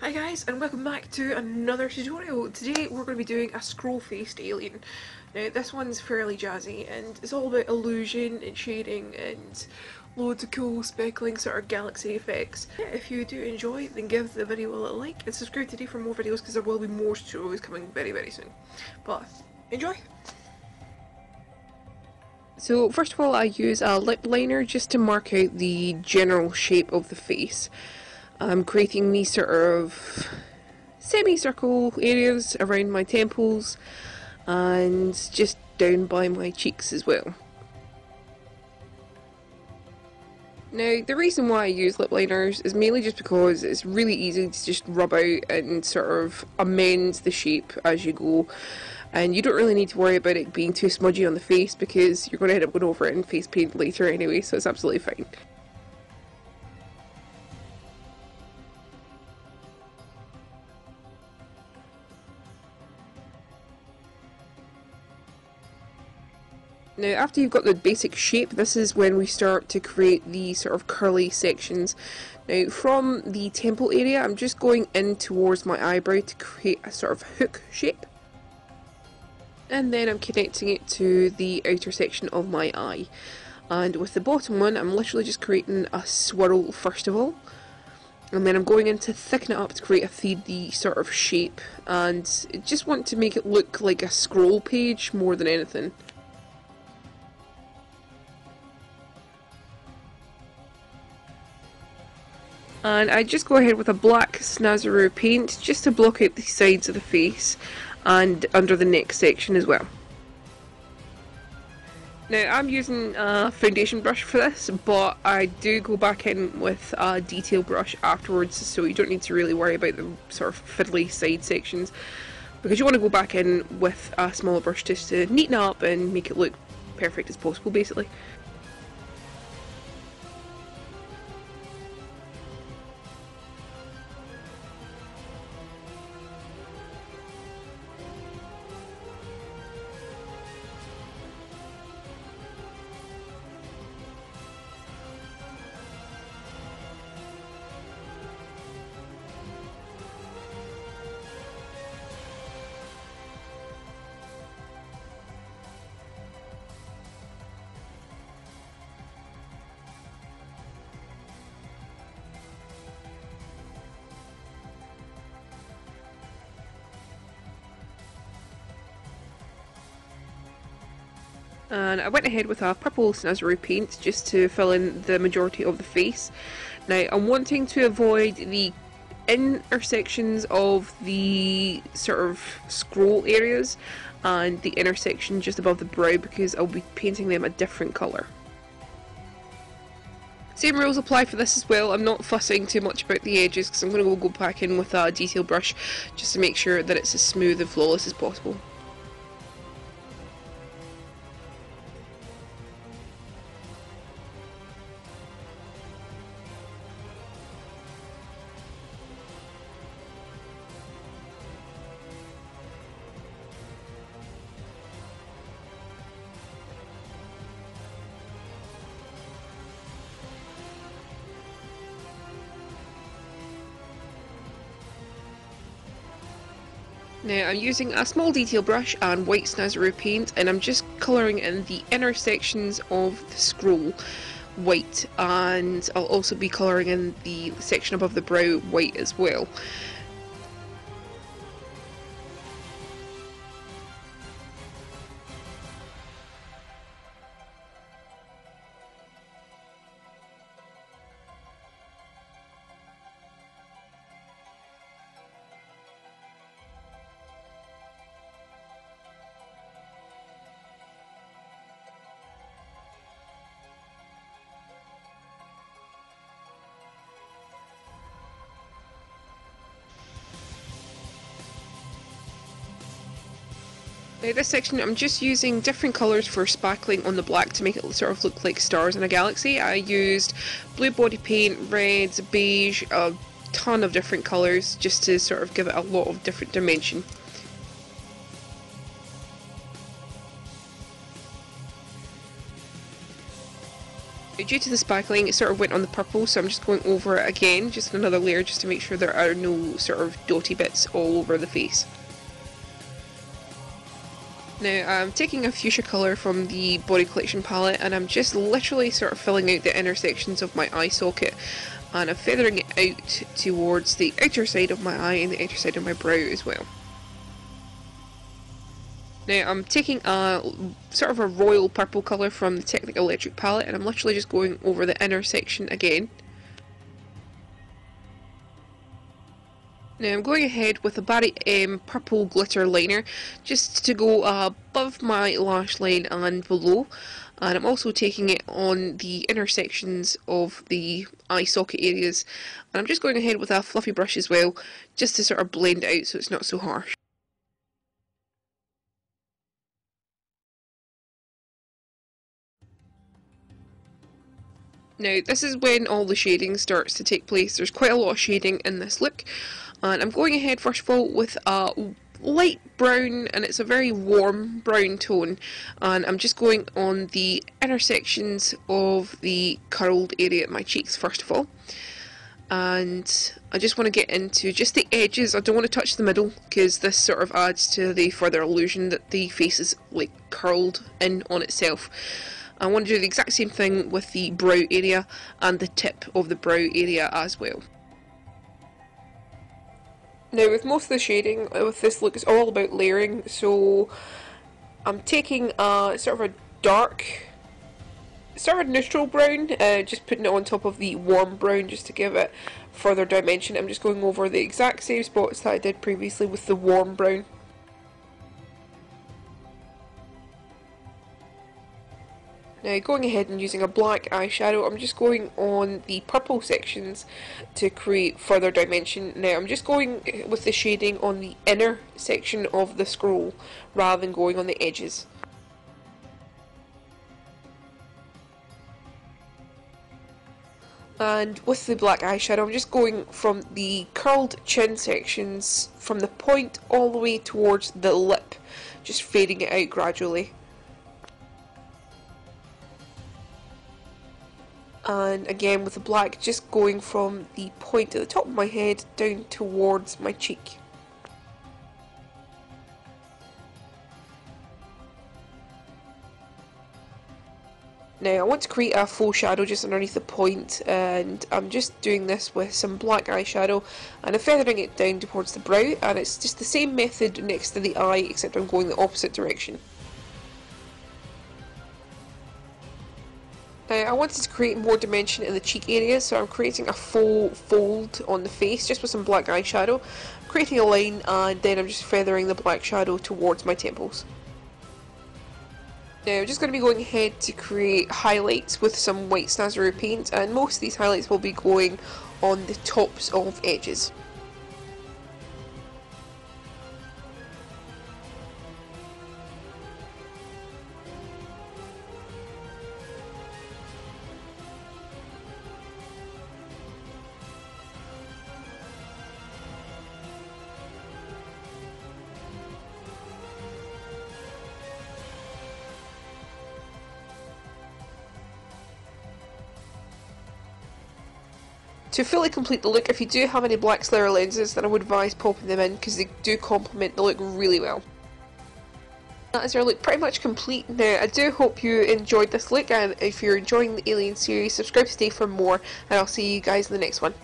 Hi guys, and welcome back to another tutorial. Today we're going to be doing a scroll-faced alien. Now this one's fairly jazzy and it's all about illusion and shading and loads of cool speckling sort of galaxy effects. Yeah, if you do enjoy, then give the video a little like and subscribe today for more videos because there will be more tutorials coming very soon. But enjoy! So first of all I use a lip liner just to mark out the general shape of the face. I'm creating these sort of semicircle areas around my temples and just down by my cheeks as well. Now the reason why I use lip liners is mainly just because it's really easy to just rub out and sort of amend the shape as you go, and you don't really need to worry about it being too smudgy on the face because you're going to end up going over it in face paint later anyway, so it's absolutely fine. Now after you've got the basic shape, this is when we start to create the sort of curly sections. Now from the temple area I'm just going in towards my eyebrow to create a sort of hook shape. And then I'm connecting it to the outer section of my eye. And with the bottom one I'm literally just creating a swirl first of all. And then I'm going in to thicken it up to create a 3D sort of shape. And I just want to make it look like a scroll page more than anything. And I just go ahead with a black Snazaroo paint just to block out the sides of the face and under the neck section as well. Now I'm using a foundation brush for this, but I do go back in with a detail brush afterwards, so you don't need to really worry about the sort of fiddly side sections, because you want to go back in with a smaller brush just to neaten it up and make it look perfect as possible basically. And I went ahead with a purple Snazaroo paint just to fill in the majority of the face. Now I'm wanting to avoid the intersections of the sort of scroll areas and the intersection just above the brow because I'll be painting them a different colour. Same rules apply for this as well. I'm not fussing too much about the edges because I'm going to go back in with a detail brush just to make sure that it's as smooth and flawless as possible. Now I'm using a small detail brush and white Snazaroo paint, and I'm just colouring in the intersections of the scroll white, and I'll also be colouring in the section above the brow white as well. Now this section I'm just using different colours for spackling on the black to make it sort of look like stars in a galaxy. I used blue body paint, red, beige, a ton of different colours just to sort of give it a lot of different dimension. Due to the sparkling, it sort of went on the purple, so I'm just going over it again, just another layer, just to make sure there are no sort of dotty bits all over the face. Now I'm taking a fuchsia colour from the Body Collection palette, and I'm just literally sort of filling out the intersections of my eye socket, and I'm feathering it out towards the outer side of my eye and the outer side of my brow as well. Now I'm taking a sort of a royal purple colour from the Technic Electric palette, and I'm literally just going over the inner section again. Now I'm going ahead with a Barry M purple glitter liner just to go above my lash line and below, and I'm also taking it on the intersections of the eye socket areas, and I'm just going ahead with a fluffy brush as well just to sort of blend it out so it's not so harsh. Now this is when all the shading starts to take place. There's quite a lot of shading in this look, and I'm going ahead first of all with a light brown, and it's a very warm brown tone, and I'm just going on the intersections of the curled area at my cheeks first of all, and I just want to get into just the edges. I don't want to touch the middle because this sort of adds to the further illusion that the face is like curled in on itself. I want to do the exact same thing with the brow area and the tip of the brow area as well. Now with most of the shading with this look, it's all about layering, so I'm taking a sort of a dark, sort of a neutral brown, just putting it on top of the warm brown just to give it further dimension. I'm just going over the exact same spots that I did previously with the warm brown. Now going ahead and using a black eyeshadow, I'm just going on the purple sections to create further dimension. Now I'm just going with the shading on the inner section of the scroll rather than going on the edges. And with the black eyeshadow, I'm just going from the curled chin sections from the point all the way towards the lip, just fading it out gradually. And again with the black, just going from the point at the top of my head down towards my cheek. Now I want to create a faux shadow just underneath the point, and I'm just doing this with some black eyeshadow, and I'm feathering it down towards the brow, and it's just the same method next to the eye except I'm going the opposite direction. Now I wanted to create more dimension in the cheek area, so I'm creating a faux fold on the face just with some black eyeshadow, creating a line, and then I'm just feathering the black shadow towards my temples. Now I'm just going to be going ahead to create highlights with some white Snazaroo paint, and most of these highlights will be going on the tops of edges. To fully complete the look, if you do have any black Slayer lenses, then I would advise popping them in because they do complement the look really well. That is our look pretty much complete now. I do hope you enjoyed this look, and if you're enjoying the Alien series, subscribe to stay for more, and I'll see you guys in the next one.